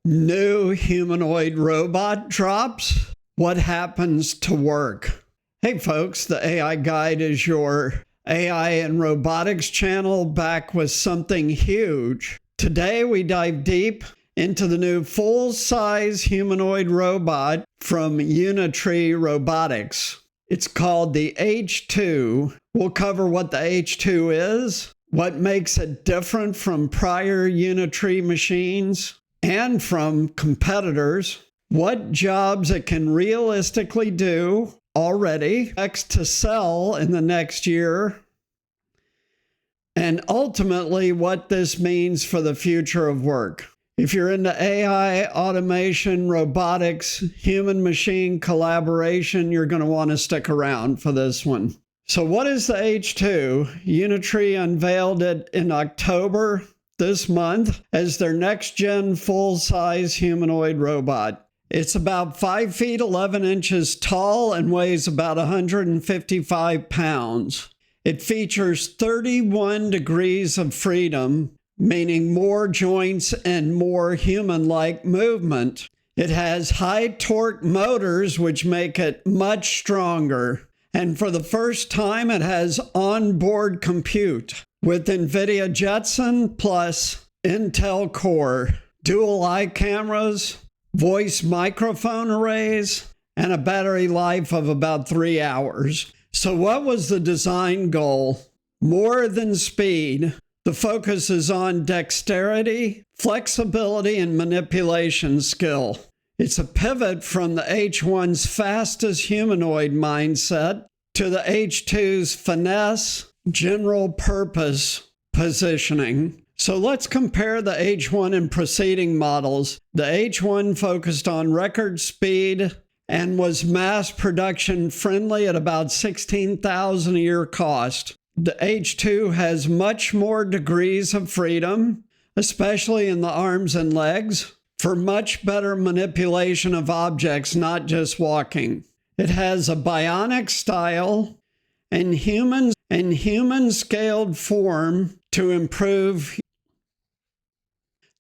New humanoid robot drops. What happens to work? Hey folks, the AI Guide is your AI and robotics channel, back with something huge. Today we dive deep into the new full-size humanoid robot from Unitree Robotics. It's called the H2. We'll cover what the H2 is, what makes it different from prior Unitree machines and from competitors, what jobs it can realistically do already, expects to sell in the next year, and ultimately what this means for the future of work. If you're into AI, automation, robotics, human-machine collaboration, you're going to want to stick around for this one. So what is the H2? Unitree unveiled it in October this month as their next-gen full-size humanoid robot. It's about 5 feet 11 inches tall and weighs about 155 pounds. It features 31 degrees of freedom, meaning more joints and more human-like movement. It has high torque motors, which make it much stronger. And for the first time, it has onboard compute with NVIDIA Jetson plus Intel Core, dual eye cameras, voice microphone arrays, and a battery life of about 3 hours. So what was the design goal? More than speed. The focus is on dexterity, flexibility, and manipulation skill. It's a pivot from the H1's fastest humanoid mindset to the H2's finesse, general purpose positioning. So let's compare the H1 and preceding models. The H1 focused on record speed and was mass production friendly at about $16,000 a year cost. The H2 has much more degrees of freedom, especially in the arms and legs, for much better manipulation of objects, not just walking. It has a bionic style and human scaled form to improve.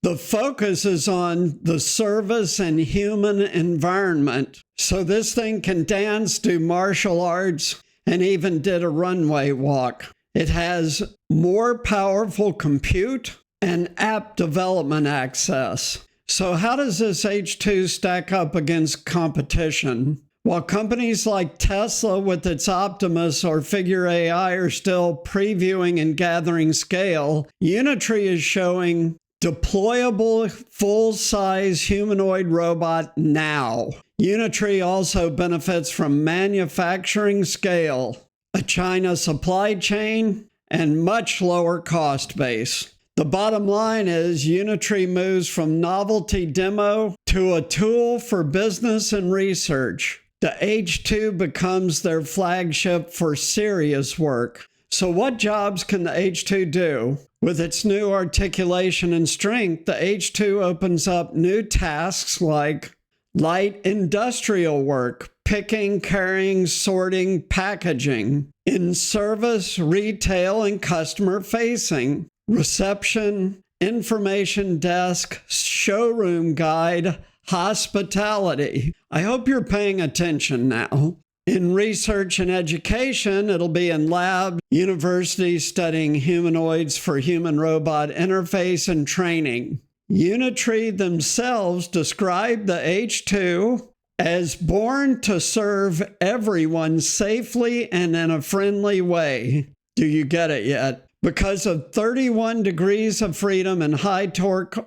The focus is on the service and human environment. So this thing can dance, do martial arts, and even did a runway walk. It has more powerful compute and app development access. So how does this H2 stack up against competition? While companies like Tesla with its Optimus or Figure AI are still previewing and gathering scale, Unitree is showing deployable full-size humanoid robot now. Unitree also benefits from manufacturing scale, a China supply chain, and much lower cost base. The bottom line is Unitree moves from novelty demo to a tool for business and research. The H2 becomes their flagship for serious work. So what jobs can the H2 do? With its new articulation and strength, the H2 opens up new tasks like light industrial work, picking, carrying, sorting, packaging, in service, retail, and customer facing, reception, information desk, showroom guide, hospitality. I hope you're paying attention now. In research and education, it'll be in labs, universities studying humanoids for human-robot interface and training. Unitree themselves described the H2 as born to serve everyone safely and in a friendly way. Do you get it yet? Because of 31 degrees of freedom and high torque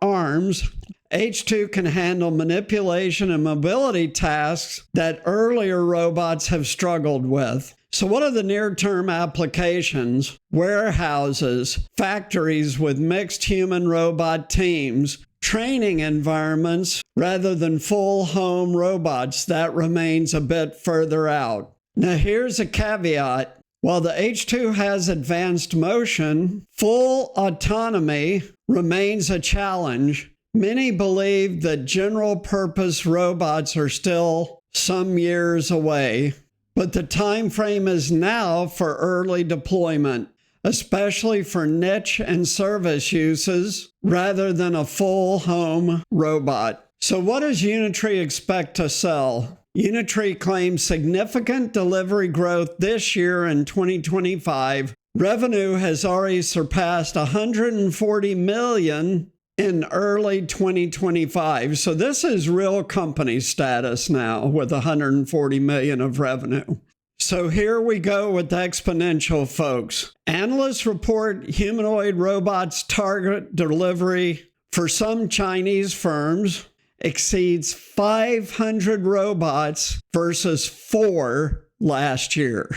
arms, H2 can handle manipulation and mobility tasks that earlier robots have struggled with. So what are the near-term applications? Warehouses, factories with mixed human-robot teams, training environments rather than full home robots. That remains a bit further out. Now here's a caveat. While the H2 has advanced motion, full autonomy remains a challenge. Many believe that general-purpose robots are still some years away, but the time frame is now for early deployment. especially for niche and service uses rather than a full home robot. So what does Unitree expect to sell? Unitree claims significant delivery growth this year in 2025. Revenue has already surpassed $140 million in early 2025. So this is real company status now with $140 million of revenue. So here we go with exponential, folks. Analysts report humanoid robots target delivery for some Chinese firms exceeds 500 robots versus 4 last year.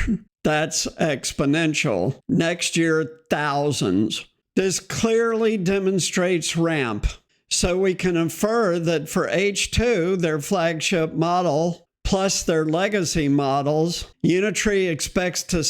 That's exponential. Next year, thousands. This clearly demonstrates ramp. So we can infer that for H2, their flagship model, plus their legacy models, Unitree expects to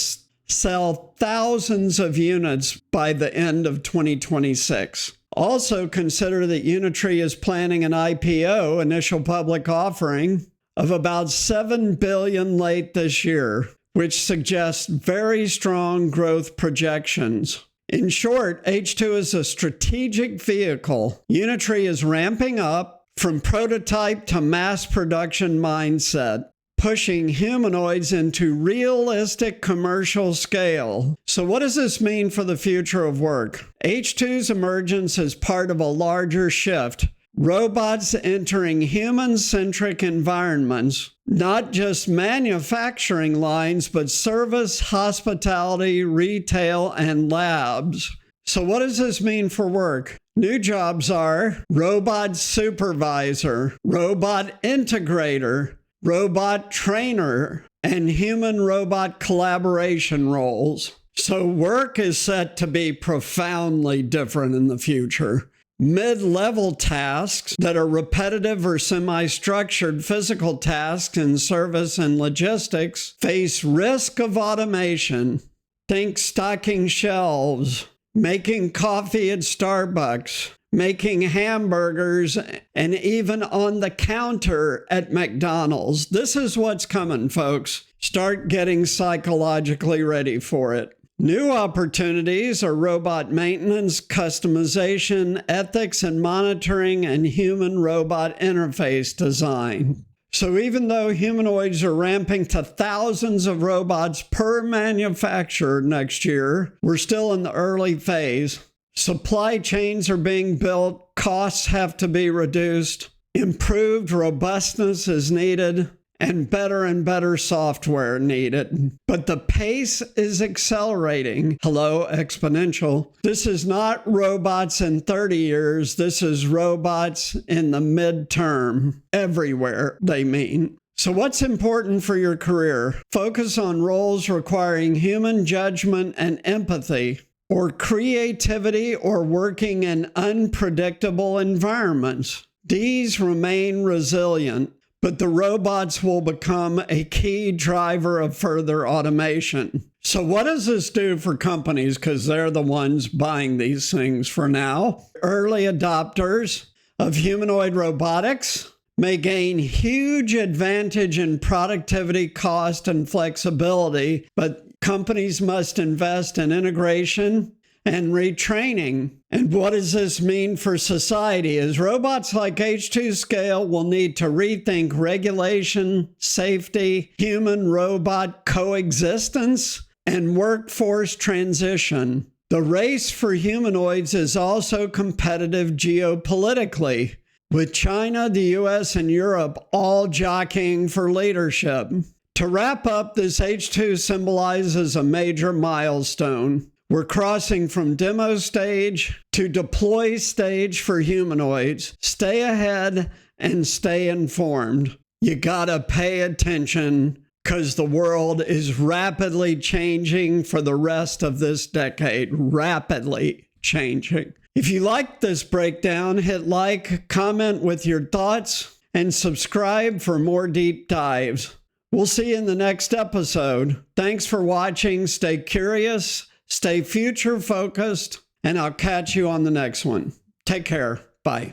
sell thousands of units by the end of 2026. Also consider that Unitree is planning an IPO, initial public offering, of about $7 billion late this year, which suggests very strong growth projections. In short, H2 is a strategic vehicle. Unitree is ramping up from prototype to mass production mindset, pushing humanoids into realistic commercial scale. So what does this mean for the future of work? H2's emergence is part of a larger shift. Robots entering human-centric environments, not just manufacturing lines, but service, hospitality, retail, and labs. So what does this mean for work? New jobs are robot supervisor, robot integrator, robot trainer, and human-robot collaboration roles. So work is set to be profoundly different in the future. Mid-level tasks that are repetitive or semi-structured physical tasks in service and logistics face risk of automation. Think stocking shelves, making coffee at Starbucks, making hamburgers, and even on the counter at McDonald's. This is what's coming, folks. Start getting psychologically ready for it. New opportunities are robot maintenance, customization, ethics and monitoring, and human-robot interface design. So even though humanoids are ramping to thousands of robots per manufacturer next year, we're still in the early phase. Supply chains are being built, costs have to be reduced, improved robustness is needed, and better software needed. But the pace is accelerating. Hello, exponential. This is not robots in 30 years. This is robots in the midterm. Everywhere, they mean. So what's important for your career? Focus on roles requiring human judgment and empathy, or creativity, or working in unpredictable environments. These remain resilient, but the robots will become a key driver of further automation. So what does this do for companies? Because they're the ones buying these things for now. Early adopters of humanoid robotics may gain huge advantage in productivity, cost, and flexibility, but companies must invest in integration and retraining. And what does this mean for society? As robots like H2 scale, will need to rethink regulation, safety, human-robot coexistence, and workforce transition. The race for humanoids is also competitive geopolitically, with China, the US, and Europe all jockeying for leadership. To wrap up, this H2 symbolizes a major milestone. We're crossing from demo stage to deploy stage for humanoids. Stay ahead and stay informed. You gotta pay attention because the world is rapidly changing for the rest of this decade. Rapidly changing. If you liked this breakdown, hit like, comment with your thoughts, and subscribe for more deep dives. We'll see you in the next episode. Thanks for watching. Stay curious. Stay future focused, and I'll catch you on the next one. Take care. Bye.